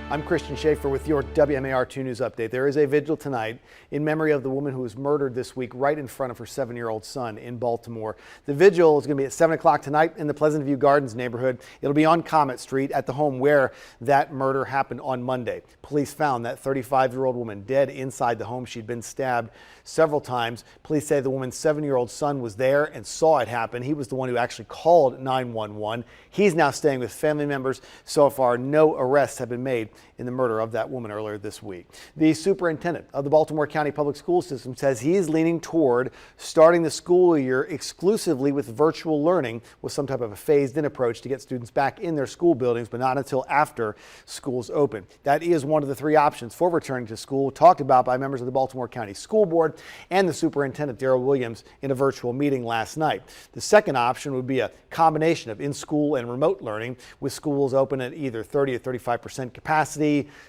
I'm Christian Schaefer with your WMAR 2 News Update. There is a vigil tonight in memory of the woman who was murdered this week right in front of her 7-year-old son in Baltimore. The vigil is going to be at 7 o'clock tonight in the Pleasant View Gardens neighborhood. It'll be on Comet Street at the home where that murder happened on Monday. Police found that 35-year-old woman dead inside the home. She'd been stabbed several times. Police say the woman's 7-year-old son was there and saw it happen. He was the one who actually called 911. He's now staying with family members. So far, no arrests have been made in the murder of that woman earlier this week. The superintendent of the Baltimore County Public School System says he is leaning toward starting the school year exclusively with virtual learning with some type of a phased-in approach to get students back in their school buildings, but not until after schools open. That is one of the 3 options for returning to school talked about by members of the Baltimore County School Board and the superintendent, Darrell Williams, in a virtual meeting last night. The second option would be a combination of in-school and remote learning, with schools open at either 30 or 35% capacity,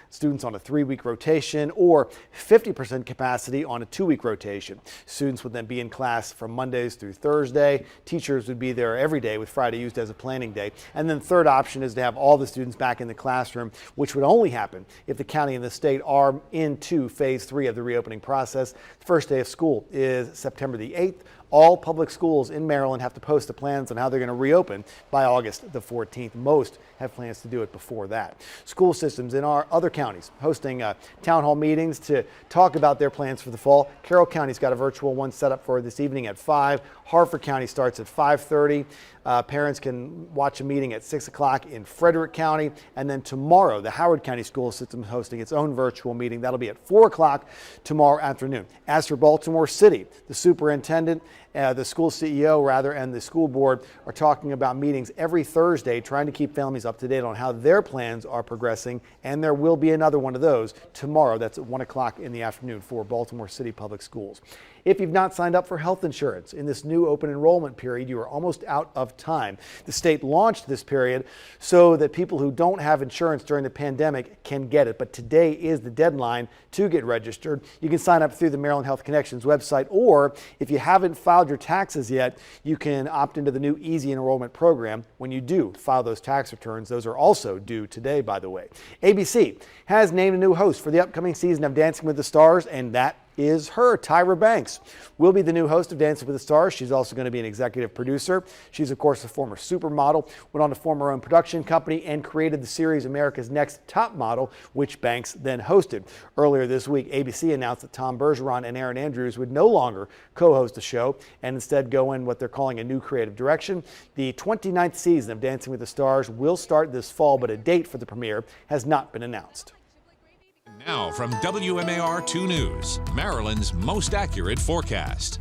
students on a 3-week rotation, or 50% capacity on a 2-week rotation. Students would then be in class from Mondays through Thursday. Teachers would be there every day, with Friday used as a planning day. And then the third option is to have all the students back in the classroom, which would only happen if the county and the state are into phase 3 of the reopening process. The first day of school is September the 8th. All public schools in Maryland have to post the plans on how they're going to reopen by August the 14th. Most have plans to do it before that. School systems in our other counties hosting town hall meetings to talk about their plans for the fall. Carroll County's got a virtual one set up for this evening at 5. Harford County starts at 5:30. Parents can watch a meeting at 6 o'clock in Frederick County. And then tomorrow, the Howard County School System is hosting its own virtual meeting. That'll be at 4 o'clock tomorrow afternoon. As for Baltimore City, the superintendent, the school CEO rather, and the school board are talking about meetings every Thursday, trying to keep families up to date on how their plans are progressing. And there will be another one of those tomorrow. That's at 1 o'clock in the afternoon for Baltimore City Public Schools. If you've not signed up for health insurance in this new open enrollment period, you are almost out of time. The state launched this period so that people who don't have insurance during the pandemic can get it. But today is the deadline to get registered. You can sign up through the Maryland Health Connections website, or if you haven't filed your taxes yet, you can opt into the new Easy Enrollment program. When you do file those tax returns, those are also due today, by the way. ABC has named a new host for the upcoming season of Dancing with the Stars, and that is her. Tyra Banks will be the new host of Dancing with the Stars. She's also going to be an executive producer. She's, of course, a former supermodel, went on to form her own production company, and created the series America's Next Top Model, which Banks then hosted. Earlier this week, ABC announced that Tom Bergeron and Aaron Andrews would no longer co-host the show and instead go in what they're calling a new creative direction. The 29th season of Dancing with the Stars will start this fall, but a date for the premiere has not been announced. Now from WMAR 2 News, Maryland's most accurate forecast.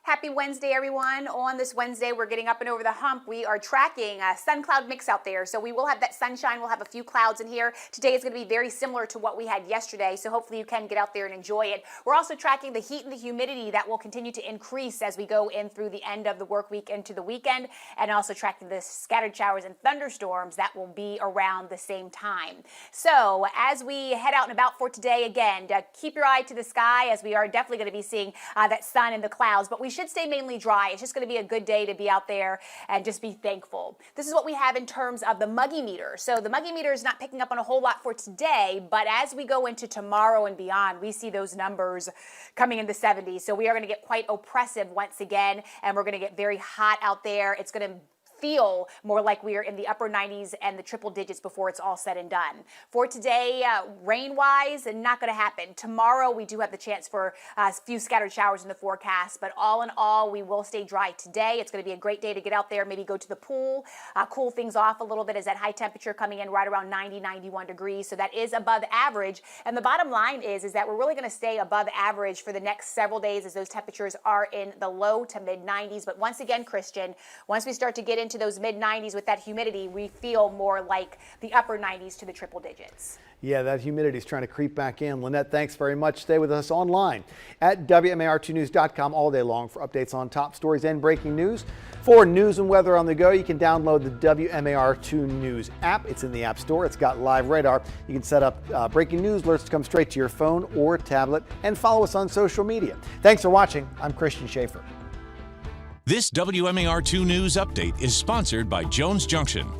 Happy Wednesday, everyone. On this Wednesday, we're getting up and over the hump. We are tracking a sun-cloud mix out there. So we will have that sunshine. We'll have a few clouds in here. Today is going to be very similar to what we had yesterday. So hopefully you can get out there and enjoy it. We're also tracking the heat and the humidity that will continue to increase as we go in through the end of the work week into the weekend. And also tracking the scattered showers and thunderstorms that will be around the same time. So as we head out and about for today, again, keep your eye to the sky, as we are definitely going to be seeing that sun and the clouds. But we should stay mainly dry. It's just going to be a good day to be out there and just be thankful. This is what we have in terms of the muggy meter. So the muggy meter is not picking up on a whole lot for today, but as we go into tomorrow and beyond, we see those numbers coming in the 70s. So we are going to get quite oppressive once again, and we're going to get very hot out there. It's going to feel more like we are in the upper 90s and the triple digits before it's all said and done. For today, rain-wise, not going to happen. Tomorrow, we do have the chance for a few scattered showers in the forecast, but all in all, we will stay dry today. It's going to be a great day to get out there, maybe go to the pool, cool things off a little bit as that high temperature coming in right around 90, 91 degrees. So that is above average. And the bottom line is that we're really going to stay above average for the next several days as those temperatures are in the low to mid 90s. But once again, Christian, once we start to get into those mid 90s with that humidity, we feel more like the upper 90s to the triple digits. Yeah, that humidity is trying to creep back in. Lynette, thanks very much. Stay with us online at WMAR2news.com all day long for updates on top stories and breaking news. For news and weather on the go, you can download the WMAR2 News app. It's in the App Store. It's got live radar. You can set up breaking news alerts to come straight to your phone or tablet, and follow us on social media. Thanks for watching. I'm Christian Schaefer. This WMAR 2 News update is sponsored by Jones Junction,